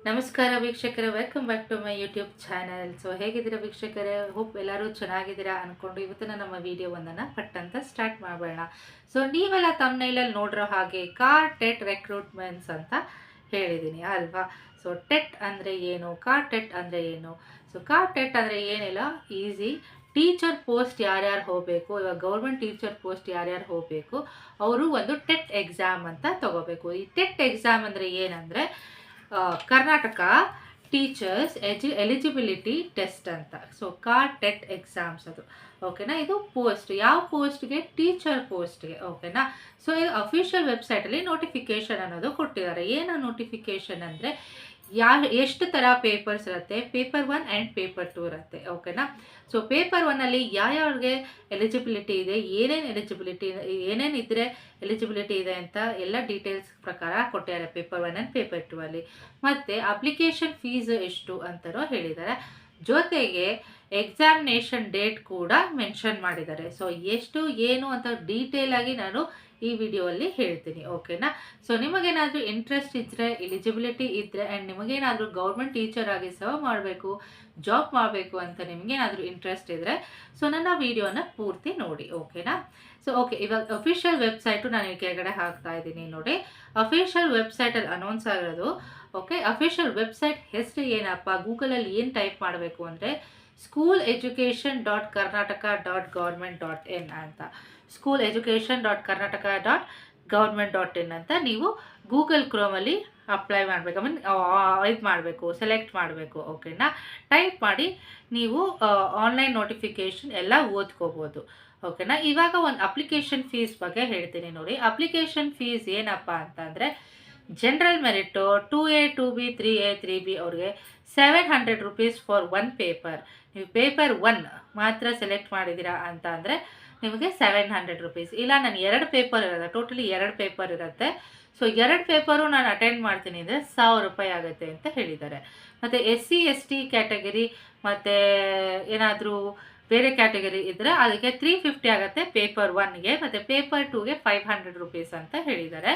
ನಮಸ್ಕಾರ ವೀಕ್ಷಕರೇ, welcome back to my YouTube channel. So ಹೇಗಿದ್ದೀರಾ ವೀಕ್ಷಕರೇ? ಹೋಪ್ ಎಲ್ಲರೂ ಚೆನ್ನಾಗಿದ್ದೀರಾ ಅಂದ್ಕೊಂಡು ಇವತ್ತಿನ ನಮ್ಮ ವಿಡಿಯೋವೊಂದನ್ನು ಪಟ್ಟಂತ ಸ್ಟಾರ್ಟ್ ಮಾಡೋಣ. ಸೊ ನೀವೆಲ್ಲ ತಮ್ಮನೇಲಲ್ಲಿ ನೋಡಿರೋ ಹಾಗೆ ಕಾರ್ ಟೆಟ್ ರೆಕ್ರೂಟ್ಮೆಂಟ್ಸ್ ಅಂತ ಹೇಳಿದ್ದೀನಿ ಅಲ್ವಾ? ಸೊ ಟೆಟ್ ಅಂದರೆ ಏನು, ಕಾರ್ ಟೆಟ್ ಅಂದರೆ ಏನು? ಸೊ ಕಾರ್ ಟೆಟ್ ಅಂದರೆ ಏನಿಲ್ಲ, ಈಸಿ ಟೀಚರ್ ಪೋಸ್ಟ್ ಯಾರ್ಯಾರು ಹೋಗಬೇಕು, ಇವಾಗ ಗೌರ್ಮೆಂಟ್ ಟೀಚರ್ ಪೋಸ್ಟ್ ಯಾರ್ಯಾರು ಹೋಗಬೇಕು ಅವರು ಒಂದು ಟೆಟ್ ಎಕ್ಸಾಮ್ ಅಂತ ತಗೋಬೇಕು. ಈ ಟೆಟ್ ಎಕ್ಸಾಮ್ ಅಂದರೆ ಏನಂದರೆ ಕರ್ನಾಟಕ ಟೀಚರ್ಸ್ ಎಲಿಜಿಬಿಲಿಟಿ ಟೆಸ್ಟ್ ಅಂತ. ಸೊ ಕಾರ್ ಟೆಟ್ ಎಕ್ಸಾಮ್ಸ್ ಅದು, ಓಕೆನಾ? ಇದು ಪೋಸ್ಟ್, ಯಾವ ಪೋಸ್ಟ್ಗೆ? ಟೀಚರ್ ಪೋಸ್ಟ್ಗೆ, ಓಕೆನಾ? ಸೊ ಇದು ಅಫಿಷಿಯಲ್ ವೆಬ್ಸೈಟಲ್ಲಿ ನೋಟಿಫಿಕೇಶನ್ ಅನ್ನೋದು ಕೊಟ್ಟಿದ್ದಾರೆ. ಏನು ನೋಟಿಫಿಕೇಶನ್ ಅಂದರೆ ಎಷ್ಟು ಥರ ಪೇಪರ್ಸ್ ಇರುತ್ತೆ, ಪೇಪರ್ 1 ಆ್ಯಂಡ್ ಪೇಪರ್ 2 ಇರುತ್ತೆ, ಓಕೆನಾ? ಸೊ ಪೇಪರ್ 1ಅಲ್ಲಿ ಯಾವ್ಯಾವ್ರಿಗೆ ಎಲಿಜಿಬಿಲಿಟಿ ಇದೆ, ಏನೇನು ಇದ್ದರೆ ಎಲಿಜಿಬಿಲಿಟಿ ಇದೆ ಅಂತ ಎಲ್ಲ ಡೀಟೇಲ್ಸ್ ಪ್ರಕಾರ ಕೊಟ್ಟಿದ್ದಾರೆ ಪೇಪರ್ 1 ಆ್ಯಂಡ್ ಪೇಪರ್ 2 ಅಲ್ಲಿ. ಮತ್ತು ಅಪ್ಲಿಕೇಶನ್ ಫೀಸ್ ಎಷ್ಟು ಅಂತಲೂ ಹೇಳಿದ್ದಾರೆ. ಜೊತೆಗೆ ಎಕ್ಸಾಮಿನೇಷನ್ ಡೇಟ್ ಕೂಡ ಮೆನ್ಷನ್ ಮಾಡಿದ್ದಾರೆ. ಸೊ ಎಷ್ಟು ಏನು ಅಂತ ಡೀಟೇಲ್ ಆಗಿ ನಾನು ಈ ವಿಡಿಯೋಲ್ಲಿ ಹೇಳ್ತೀನಿ, ಓಕೆನಾ? ಸೊ ನಿಮಗೇನಾದರೂ ಇಂಟ್ರೆಸ್ಟ್ ಇದ್ದರೆ, ಎಲಿಜಿಬಿಲಿಟಿ ಇದ್ದರೆ ಆ್ಯಂಡ್ ನಿಮಗೇನಾದರೂ ಗೌರ್ಮೆಂಟ್ ಟೀಚರ್ ಆಗಿ ಸರ್ವ್ ಮಾಡಬೇಕು, ಜಾಬ್ ಮಾಡಬೇಕು ಅಂತ ನಿಮಗೇನಾದರೂ ಇಂಟ್ರೆಸ್ಟ್ ಇದ್ದರೆ ಸೊ ನನ್ನ ವಿಡಿಯೋನ ಪೂರ್ತಿ ನೋಡಿ, ಓಕೆನಾ? ಸೊ ಓಕೆ, ಇವಾಗ ಅಫಿಷಿಯಲ್ ವೆಬ್ಸೈಟು ನಾನು ಈ ಕೆಳಗಡೆ ಹಾಕ್ತಾ ಇದ್ದೀನಿ ನೋಡಿ. ಅಫಿಷಿಯಲ್ ವೆಬ್ಸೈಟಲ್ಲಿ ಅನೌನ್ಸ್ ಆಗಿರೋದು, ಓಕೆ? ಅಫಿಷಿಯಲ್ ವೆಬ್ಸೈಟ್ ಹೆಸರು ಏನಪ್ಪ, ಗೂಗಲಲ್ಲಿ ಏನು ಟೈಪ್ ಮಾಡಬೇಕು ಅಂದರೆ schooleducation.karnataka.government.in ಅಂತ. schooleducation.karnataka.government.in ಅಂತ ನೀವು ಗೂಗಲ್ ಕ್ರೋಮಲ್ಲಿ ಅಪ್ಲೈ ಮಾಡಬೇಕು, ಇದು ಮಾಡಬೇಕು, ಸೆಲೆಕ್ಟ್ ಮಾಡಬೇಕು, ಓಕೆನಾ? ಟೈಪ್ ಮಾಡಿ ನೀವು ಆನ್ಲೈನ್ ನೋಟಿಫಿಕೇಷನ್ ಎಲ್ಲ ಓದ್ಕೋಬೋದು, ಓಕೆನಾ? ಇವಾಗ ಒಂದು ಅಪ್ಲಿಕೇಶನ್ ಫೀಸ್ ಬಗ್ಗೆ ಹೇಳ್ತೀನಿ ನೋಡಿ. ಅಪ್ಲಿಕೇಶನ್ ಫೀಸ್ ಏನಪ್ಪ ಅಂತಂದರೆ general merit 2A 2B 3A 3B ಅವ್ರಿಗೆ 700 rupees ಫಾರ್ 1 ಪೇಪರ್. ನೀವು ಪೇಪರ್ 1 ಮಾತ್ರ ಸೆಲೆಕ್ಟ್ ಮಾಡಿದ್ದೀರಾ ಅಂತ ಅಂದರೆ ನಿಮಗೆ 700 rupees. ಇಲ್ಲ ನಾನು 2 ಪೇಪರ್ ಇರೋದು, ಟೋಟಲಿ 2 ಪೇಪರ್ ಇರುತ್ತೆ. ಸೊ 2 ಪೇಪರು ನಾನು ಅಟೆಂಡ್ ಮಾಡ್ತೀನಿ ಅಂದರೆ 1000 ರೂಪಾಯಿ ಆಗುತ್ತೆ ಅಂತ ಹೇಳಿದ್ದಾರೆ. ಮತ್ತು SC ST ಕ್ಯಾಟಗರಿ ಮತ್ತು ಏನಾದರೂ ಬೇರೆ ಕ್ಯಾಟಗರಿ ಇದ್ದರೆ ಅದಕ್ಕೆ 350 ಆಗುತ್ತೆ ಪೇಪರ್ 1ಗೆ, ಮತ್ತು ಪೇಪರ್ 2ಗೆ 500 rupees ಅಂತ ಹೇಳಿದ್ದಾರೆ.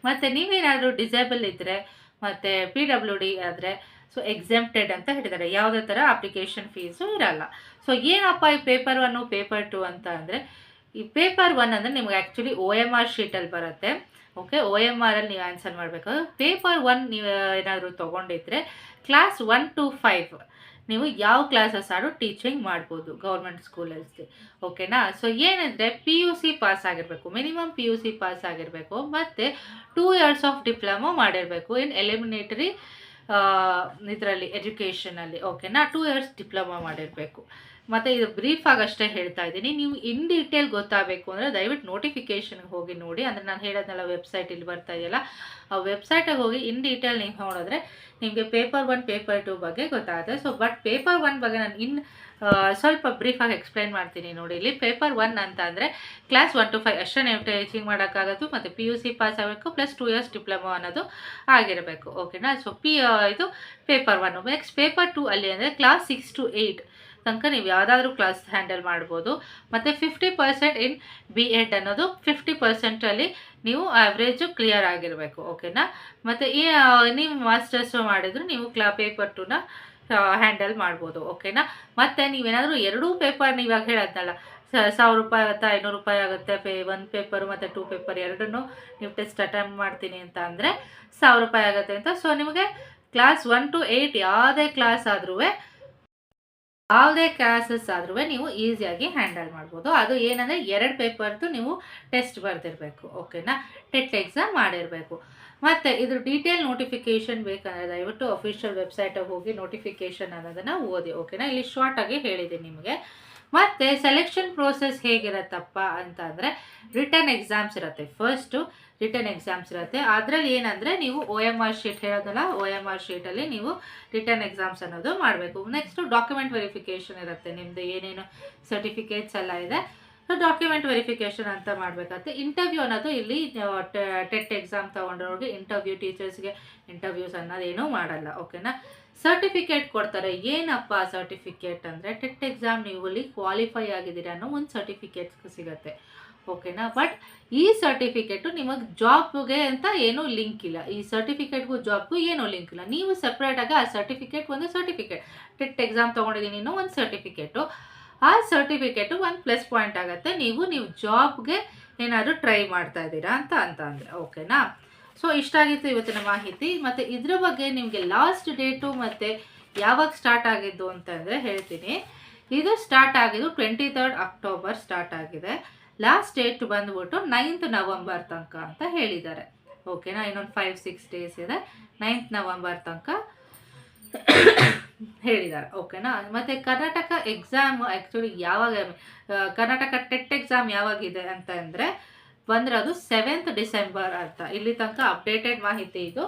ಮತ್ತು ನೀವೇನಾದರೂ ಡಿಸೇಬಲ್ ಇದ್ದರೆ ಮತ್ತು PWD ಆದರೆ ಸೊ ಎಕ್ಸೆಂಪ್ಟೆಡ್ ಅಂತ ಹೇಳಿದ್ದಾರೆ. ಯಾವುದೇ ಥರ ಅಪ್ಲಿಕೇಶನ್ ಫೀಸು ಇರಲ್ಲ. ಸೊ ಏನಪ್ಪ ಈ ಪೇಪರ್ 1 ಪೇಪರ್ 2 ಅಂತ ಅಂದರೆ, ಈ ಪೇಪರ್ 1 ಅಂದರೆ ನಿಮ್ಗೆ ಆ್ಯಕ್ಚುಲಿ OMR ಶೀಟಲ್ಲಿ ಬರುತ್ತೆ, ಓಕೆ? OMR ಅಲ್ಲಿ ನೀವು ಆನ್ಸರ್ ಮಾಡಬೇಕು. ಪೇಪರ್ 1 ನೀವು ಏನಾದರೂ ತೊಗೊಂಡಿದ್ರೆ ಕ್ಲಾಸ್ 1 to 5 ನೀವು ಯಾವ ಕ್ಲಾಸಸ್ ಆದರೂ ಟೀಚಿಂಗ್ ಮಾಡ್ಬೋದು ಗೌರ್ಮೆಂಟ್ ಸ್ಕೂಲಲ್ಲಿ, ಓಕೆನಾ? ಸೊ ಏನಂದರೆ PUC ಪಾಸ್ ಆಗಿರಬೇಕು, ಮಿನಿಮಮ್ PUC ಪಾಸ್ ಆಗಿರಬೇಕು, ಮತ್ತು 2 years ಆಫ್ ಡಿಪ್ಲೊಮೊ ಮಾಡಿರಬೇಕು ಇನ್ ಎಲಿಮಿನೇಟರಿ ಇದರಲ್ಲಿ ಎಜುಕೇಷನಲ್ಲಿ, ಓಕೆನಾ? 2 years ಡಿಪ್ಲೊಮಾ ಮಾಡಿರಬೇಕು. ಮತ್ತು ಇದು ಬ್ರೀಫಾಗಿ ಅಷ್ಟೇ ಹೇಳ್ತಾ ಇದ್ದೀನಿ. ನೀವು ಇನ್ ಡೀಟೇಲ್ ಗೊತ್ತಾಗಬೇಕು ಅಂದರೆ ದಯವಿಟ್ಟು ನೋಟಿಫಿಕೇಷನ್ಗೆ ಹೋಗಿ ನೋಡಿ. ಅಂದರೆ ನಾನು ಹೇಳೋದನ್ನೆಲ್ಲ ವೆಬ್ಸೈಟ್ ಇಲ್ಲಿ ಬರ್ತಾ ಇದೆಯಲ್ಲ, ಆ ವೆಬ್ಸೈಟಿಗೆ ಹೋಗಿ ಇನ್ ಡೀಟೇಲ್ ನೀವು ನೋಡಿದ್ರೆ ನಿಮಗೆ ಪೇಪರ್ 1 ಪೇಪರ್ 2 ಬಗ್ಗೆ ಗೊತ್ತಾಗುತ್ತೆ. ಸೊ ಬಟ್ ಪೇಪರ್ 1 ಬಗ್ಗೆ ನಾನು ಸ್ವಲ್ಪ ಬ್ರೀಫಾಗಿ ಎಕ್ಸ್ಪ್ಲೈನ್ ಮಾಡ್ತೀನಿ ನೋಡಿ. ಇಲ್ಲಿ ಪೇಪರ್ 1 ಅಂತ ಅಂದರೆ ಕ್ಲಾಸ್ 1 to 5 ಅಷ್ಟೇ ನೀವು ಟೀಚಿಂಗ್ ಮಾಡೋಕ್ಕಾಗೋದು, ಮತ್ತು PUC ಪಾಸ್ ಆಗಬೇಕು, ಪ್ಲಸ್ 2 years ಡಿಪ್ಲೊಮೊ ಅನ್ನೋದು ಆಗಿರಬೇಕು, ಓಕೆನಾ? ಸೊ ಇದು ಪೇಪರ್ 1. ನೆಕ್ಸ್ಟ್ ಪೇಪರ್ 2 ಅಲ್ಲಿ ಅಂದರೆ ಕ್ಲಾಸ್ 6 to 8 ತನಕ ನೀವು ಯಾವುದಾದ್ರೂ ಕ್ಲಾಸ್ ಹ್ಯಾಂಡಲ್ ಮಾಡ್ಬೋದು. ಮತ್ತು 50% ಇನ್ B.Ed ಅನ್ನೋದು 50%ಅಲ್ಲಿ ನೀವು ಆ್ಯಾವ್ರೇಜು ಕ್ಲಿಯರ್ ಆಗಿರಬೇಕು, ಓಕೆನಾ? ಮತ್ತು ನೀವು ಮಾಸ್ಟರ್ಸು ಮಾಡಿದ್ರು ನೀವು ಪೇಪರ್ 2ನ ಹ್ಯಾಂಡಲ್ ಮಾಡ್ಬೋದು, ಓಕೆನಾ? ಮತ್ತು ನೀವೇನಾದರೂ 2 ಪೇಪರ್ ಇವಾಗ ಹೇಳೋದ್ನಲ್ಲ, 1000 ರೂಪಾಯಿ ಆಗುತ್ತೆ, 500 ರೂಪಾಯಿ ಆಗುತ್ತೆ 1 ಪೇಪರು ಮತ್ತು 2 ಪೇಪರ್ ಎರಡನ್ನೂ ನೀವು ಟೆಸ್ಟ್ ಅಟೆಂಪ್ಟ್ ಮಾಡ್ತೀನಿ ಅಂತ ಅಂದರೆ 1000 ರೂಪಾಯಿ ಆಗುತ್ತೆ ಅಂತ. ಸೊ ನಿಮಗೆ ಕ್ಲಾಸ್ 1 to 8 ಯಾವುದೇ ಕ್ಲಾಸಸ್ ಆದ್ರೂ ನೀವು ಈಸಿಯಾಗಿ ಹ್ಯಾಂಡಲ್ ಮಾಡ್ಬೋದು. ಅದು ಏನಂದರೆ 2 ಪೇಪರ್ದು ನೀವು ಟೆಸ್ಟ್ ಬರೆದಿರಬೇಕು, ಓಕೆನಾ? ಟೆಟ್ ಎಕ್ಸಾಮ್ ಮಾಡಿರಬೇಕು. ಮತ್ತು ಇದ್ರ ಡೀಟೇಲ್ ನೋಟಿಫಿಕೇಷನ್ ಬೇಕಂದರೆ ದಯವಿಟ್ಟು ಅಫಿಷಿಯಲ್ ವೆಬ್ಸೈಟಿಗೆ ಹೋಗಿ ನೋಟಿಫಿಕೇಷನ್ ಅನ್ನೋದನ್ನು ಓದಿ, ಓಕೆನಾ? ಇಲ್ಲಿ ಶಾರ್ಟಾಗಿ ಹೇಳಿದ್ದೀನಿ ನಿಮಗೆ. ಮತ್ತು ಸೆಲೆಕ್ಷನ್ ಪ್ರೋಸೆಸ್ ಹೇಗಿರತ್ತಪ್ಪ ಅಂತ ಅಂದರೆ ರಿಟರ್ನ್ ಎಕ್ಸಾಮ್ಸ್ ಇರುತ್ತೆ. ಫಸ್ಟು ರಿಟರ್ನ್ ಎಕ್ಸಾಮ್ಸ್ ಇರುತ್ತೆ. ಅದರಲ್ಲಿ ಏನಂದರೆ ನೀವು OMR ಶೀಟ್ ಹೇಳೋದಲ್ಲ, OMR ಶೀಟಲ್ಲಿ ನೀವು ರಿಟರ್ನ್ ಎಕ್ಸಾಮ್ಸ್ ಅನ್ನೋದು ಮಾಡಬೇಕು. ನೆಕ್ಸ್ಟು ಡಾಕ್ಯುಮೆಂಟ್ ವೆರಿಫಿಕೇಷನ್ ಇರುತ್ತೆ. ನಿಮ್ಮದು ಏನೇನು ಸರ್ಟಿಫಿಕೇಟ್ಸ್ ಎಲ್ಲ ಇದೆ ಸೊ ಡಾಕ್ಯುಮೆಂಟ್ ವೆರಿಫಿಕೇಷನ್ ಅಂತ ಮಾಡಬೇಕಾಗುತ್ತೆ. ಇಂಟರ್ವ್ಯೂ ಅನ್ನೋದು ಇಲ್ಲಿ ಟೆಟ್ ಎಕ್ಸಾಮ್ ತೊಗೊಂಡವ್ರಿಗೆ ಇಂಟರ್ವ್ಯೂ, ಟೀಚರ್ಸ್ಗೆ ಇಂಟರ್ವ್ಯೂಸ್ ಅನ್ನೋದೇನೂ ಮಾಡಲ್ಲ, ಓಕೆನಾ? ಸರ್ಟಿಫಿಕೇಟ್ ಕೊಡ್ತಾರೆ. ಏನಪ್ಪ ಸರ್ಟಿಫಿಕೇಟ್ ಅಂದರೆ ಟೆಟ್ ಎಕ್ಸಾಮ್ ನೀವು ಅಲ್ಲಿ ಕ್ವಾಲಿಫೈ ಆಗಿದ್ದೀರಾ ಅನ್ನೋ ಒಂದು ಸರ್ಟಿಫಿಕೇಟ್ ಸಿಗುತ್ತೆ, ಓಕೆನಾ. ಬಟ್ ಈ ಸರ್ಟಿಫಿಕೇಟು ನಿಮಗೆ ಜಾಬ್ಗೆ ಅಂತ ಏನೂ ಲಿಂಕ್ ಇಲ್ಲ, ಈ ಸರ್ಟಿಫಿಕೇಟ್ಗೂ ಜಾಬ್ಗೂ ಏನೂ ಲಿಂಕ್ ಇಲ್ಲ. ನೀವು ಸಪ್ರೇಟಾಗಿ ಆ ಸರ್ಟಿಫಿಕೇಟ್ ಒಂದು ಸರ್ಟಿಫಿಕೇಟ್, ಟೆಟ್ ಎಕ್ಸಾಮ್ ತೊಗೊಂಡಿದ್ದೀನಿ ಇನ್ನೂ ಒಂದು ಸರ್ಟಿಫಿಕೇಟು, ಆ ಸರ್ಟಿಫಿಕೇಟು ಒಂದು ಪ್ಲಸ್ ಪಾಯಿಂಟ್ ಆಗುತ್ತೆ ನೀವು ಜಾಬ್ಗೆ ಏನಾದರೂ ಟ್ರೈ ಮಾಡ್ತಾ ಇದ್ದೀರಾ ಅಂತ ಅಂದರೆ. ಓಕೆನಾ. ಸೊ ಇಷ್ಟಾಗಿತ್ತು ಇವತ್ತಿನ ಮಾಹಿತಿ. ಮತ್ತು ಇದ್ರ ಬಗ್ಗೆ ನಿಮಗೆ ಲಾಸ್ಟ್ ಡೇಟು ಮತ್ತು ಯಾವಾಗ ಸ್ಟಾರ್ಟ್ ಆಗಿದ್ದು ಅಂತಂದರೆ ಹೇಳ್ತೀನಿ. ಇದು ಸ್ಟಾರ್ಟ್ ಆಗಿದ್ದು 23 ಅಕ್ಟೋಬರ್ ಸ್ಟಾರ್ಟ್ ಆಗಿದೆ. ಲಾಸ್ಟ್ ಡೇಟ್ ಬಂದ್ಬಿಟ್ಟು 9th ನವಂಬರ್ ತನಕ ಅಂತ ಹೇಳಿದ್ದಾರೆ. ಓಕೆನಾ. ಇನ್ನೊಂದು 5-6 ಡೇಸ್ ಇದೆ, 9th ನವಂಬರ್ ತನಕ ಹೇಳಿದ್ದಾರೆ. ಓಕೆನಾ. ಮತ್ತು ಕರ್ನಾಟಕ ಎಕ್ಸಾಮು ಆ್ಯಕ್ಚುಲಿ ಯಾವಾಗ, ಕರ್ನಾಟಕ ಟೆಟ್ ಎಕ್ಸಾಮ್ ಯಾವಾಗಿದೆ ಅಂತ ಅಂದರೆ ಬಂದಿರೋದು 7th ಡಿಸೆಂಬರ್ ಅಂತ. ಇಲ್ಲಿ ತನಕ ಅಪ್ಡೇಟೆಡ್ ಮಾಹಿತಿ ಇದು.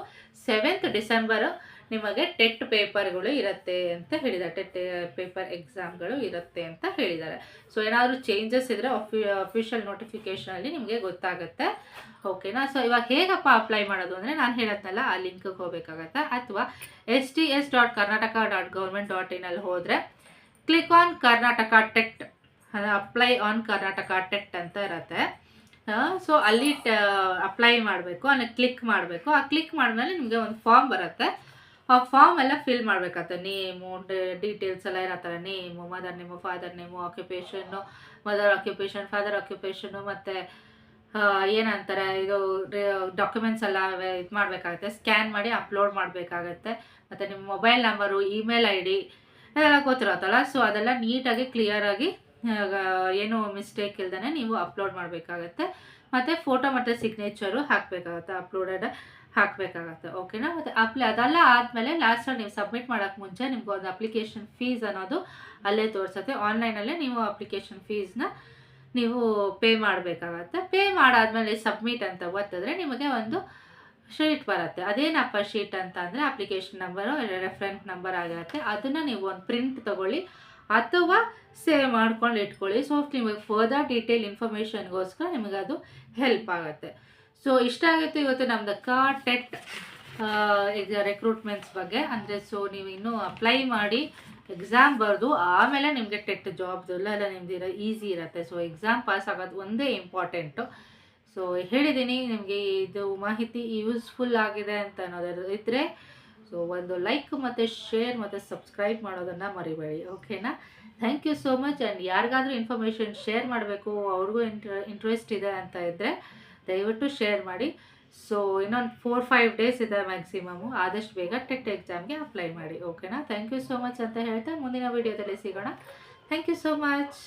7th ಡಿಸೆಂಬರು ನಿಮಗೆ ಟೆಟ್ ಪೇಪರ್ಗಳು ಇರುತ್ತೆ ಅಂತ ಹೇಳಿದ್ದಾರೆ, ಟೆಟ್ ಪೇಪರ್ ಎಕ್ಸಾಮ್ಗಳು ಇರುತ್ತೆ ಅಂತ ಹೇಳಿದ್ದಾರೆ. ಸೊ ಏನಾದರೂ ಚೇಂಜಸ್ ಇದ್ದರೆ ಅಫಿಷಿಯಲ್ ನೋಟಿಫಿಕೇಷನಲ್ಲಿ ನಿಮಗೆ ಗೊತ್ತಾಗುತ್ತೆ. ಓಕೆನಾ. ಸೊ ಇವಾಗ ಹೇಗಪ್ಪ ಅಪ್ಲೈ ಮಾಡೋದು ಅಂದರೆ ನಾನು ಹೇಳೋದ್ನಲ್ಲ ಆ ಲಿಂಕ್ಗೆ ಹೋಗಬೇಕಾಗತ್ತೆ, ಅಥವಾ sts.karnataka.government.in ಅಲ್ಲಿ ಹೋದರೆ click on Karnataka TET, apply on Karnataka TET ಅಂತ ಇರುತ್ತೆ. ಸೊ ಅಲ್ಲಿ ಅಪ್ಲೈ ಮಾಡಬೇಕು, ಅಲ್ಲಿ ಕ್ಲಿಕ್ ಮಾಡಬೇಕು. ಆ ಕ್ಲಿಕ್ ಮಾಡಿದ್ಮೇಲೆ ನಿಮಗೆ ಒಂದು ಫಾರ್ಮ್ ಬರುತ್ತೆ. ಆ ಫಾರ್ಮ್ ಎಲ್ಲ ಫಿಲ್ ಮಾಡಬೇಕಾಗುತ್ತೆ. ನೇಮು, ಡೀಟೇಲ್ಸ್ ಎಲ್ಲ ಇರತ್ತಲ್ಲ, name, mother name, father name, occupation, mother occupation, father occupation, ಮತ್ತು ಏನಂತಾರೆ ಇದು ಡಾಕ್ಯುಮೆಂಟ್ಸ್ ಎಲ್ಲ ಇದು ಮಾಡಬೇಕಾಗುತ್ತೆ, ಸ್ಕ್ಯಾನ್ ಮಾಡಿ ಅಪ್ಲೋಡ್ ಮಾಡಬೇಕಾಗತ್ತೆ. ಮತ್ತು ನಿಮ್ಮ ಮೊಬೈಲ್ ನಂಬರು, ಇಮೇಲ್ ID ಅದೆಲ್ಲ ಗೊತ್ತಿರತ್ತಲ್ಲ. ಸೊ ಅದೆಲ್ಲ ನೀಟಾಗಿ ಕ್ಲಿಯರಾಗಿ ಏನು ಮಿಸ್ಟೇಕ್ ಇಲ್ದೇ ನೀವು ಅಪ್ಲೋಡ್ ಮಾಡಬೇಕಾಗತ್ತೆ. ಮತ್ತು ಫೋಟೋ ಮತ್ತು ಸಿಗ್ನೇಚರು ಹಾಕಬೇಕಾಗತ್ತೆ, ಅಪ್ಲೋಡೆಡ್ ಹಾಕಬೇಕಾಗತ್ತೆ. ಓಕೆನಾ. ಮತ್ತು ಅದೆಲ್ಲ ಆದಮೇಲೆ ಲಾಸ್ಟಲ್ಲಿ ನೀವು ಸಬ್ಮಿಟ್ ಮಾಡೋಕ್ಕೆ ಮುಂಚೆ ನಿಮ್ಗೆ ಒಂದು ಅಪ್ಲಿಕೇಶನ್ ಫೀಸ್ ಅನ್ನೋದು ಅಲ್ಲೇ ತೋರಿಸುತ್ತೆ. ಆನ್ಲೈನಲ್ಲೇ ನೀವು ಅಪ್ಲಿಕೇಶನ್ ಫೀಸ್ನ ನೀವು ಪೇ ಮಾಡಬೇಕಾಗತ್ತೆ. ಪೇ ಮಾಡಾದ್ಮೇಲೆ ಸಬ್ಮಿಟ್ ಅಂತ ಒತ್ತಿದ್ರೆ ನಿಮಗೆ ಒಂದು ಶೀಟ್ ಬರುತ್ತೆ. ಅದೇನಪ್ಪ ಶೀಟ್ ಅಂತ ಅಂದರೆ ಅಪ್ಲಿಕೇಶನ್ ನಂಬರು, ರೆಫರೆನ್ಸ್ ನಂಬರ್ ಆಗಿರುತ್ತೆ. ಅದನ್ನು ನೀವು ಒಂದು ಪ್ರಿಂಟ್ ತೊಗೊಳ್ಳಿ ಅಥವಾ ಸೇವ್ ಮಾಡ್ಕೊಂಡು ಇಟ್ಕೊಳ್ಳಿ. ಸೊ ನಿಮಗೆ ಫರ್ದರ್ ಡೀಟೇಲ್ ಇನ್ಫಾರ್ಮೇಷನ್ಗೋಸ್ಕರ ನಿಮಗೆ ಅದು ಹೆಲ್ಪ್ ಆಗುತ್ತೆ. ಸೊ ಇಷ್ಟ ಆಗಿತ್ತು ಇವತ್ತು ನಮ್ದು ಟೆಟ್ ರಿಕ್ರೂಟ್ಮೆಂಟ್ಸ್ ಬಗ್ಗೆ. ಅಂದರೆ ಸೊ ನೀವು ಇನ್ನೂ ಅಪ್ಲೈ ಮಾಡಿ ಎಕ್ಸಾಮ್ ಬರೆದು ಆಮೇಲೆ ನಿಮಗೆ ಟೆಟ್ ಜಾಬ್ದೆಲ್ಲ ನಿಮ್ದು ಈಸಿ ಇರುತ್ತೆ. ಸೊ ಎಕ್ಸಾಮ್ ಪಾಸ್ ಆಗೋದು ಒಂದೇ ಇಂಪಾರ್ಟೆಂಟು. ಸೊ ಹೇಳಿದ್ದೀನಿ ನಿಮಗೆ ಇದು ಮಾಹಿತಿ ಯೂಸ್ಫುಲ್ ಆಗಿದೆ ಅಂತ ಅನ್ನೋದು ಇದ್ದರೆ ಸೊ ಒಂದು ಲೈಕ್ ಮತ್ತು ಶೇರ್ ಮತ್ತು ಸಬ್ಸ್ಕ್ರೈಬ್ ಮಾಡೋದನ್ನು ಮರಿಬೇಡಿ. ಓಕೆನಾ. Thank you so much. And ಯಾರಿಗಾದರೂ ಇನ್ಫಾರ್ಮೇಷನ್ ಶೇರ್ ಮಾಡಬೇಕು, ಅವ್ರಿಗೂ ಇಂಟ್ರೆಸ್ಟ್ ಇದೆ ಅಂತ ಇದ್ದರೆ ದಯವಿಟ್ಟು ಶೇರ್ ಮಾಡಿ. ಸೊ ಇನ್ನೊಂದು 4-5 ಡೇಸ್ ಇದೆ ಮ್ಯಾಕ್ಸಿಮಮ್ಮು. ಆದಷ್ಟು ಬೇಗ ಟೆಟ್ ಎಕ್ಸಾಮ್ಗೆ ಅಪ್ಲೈ ಮಾಡಿ. ಓಕೆನಾ. ಥ್ಯಾಂಕ್ ಯು ಸೋ ಮಚ್ ಅಂತ ಹೇಳ್ತಾ ಮುಂದಿನ ವೀಡಿಯೋದಲ್ಲಿ ಸಿಗೋಣ. Thank you so much.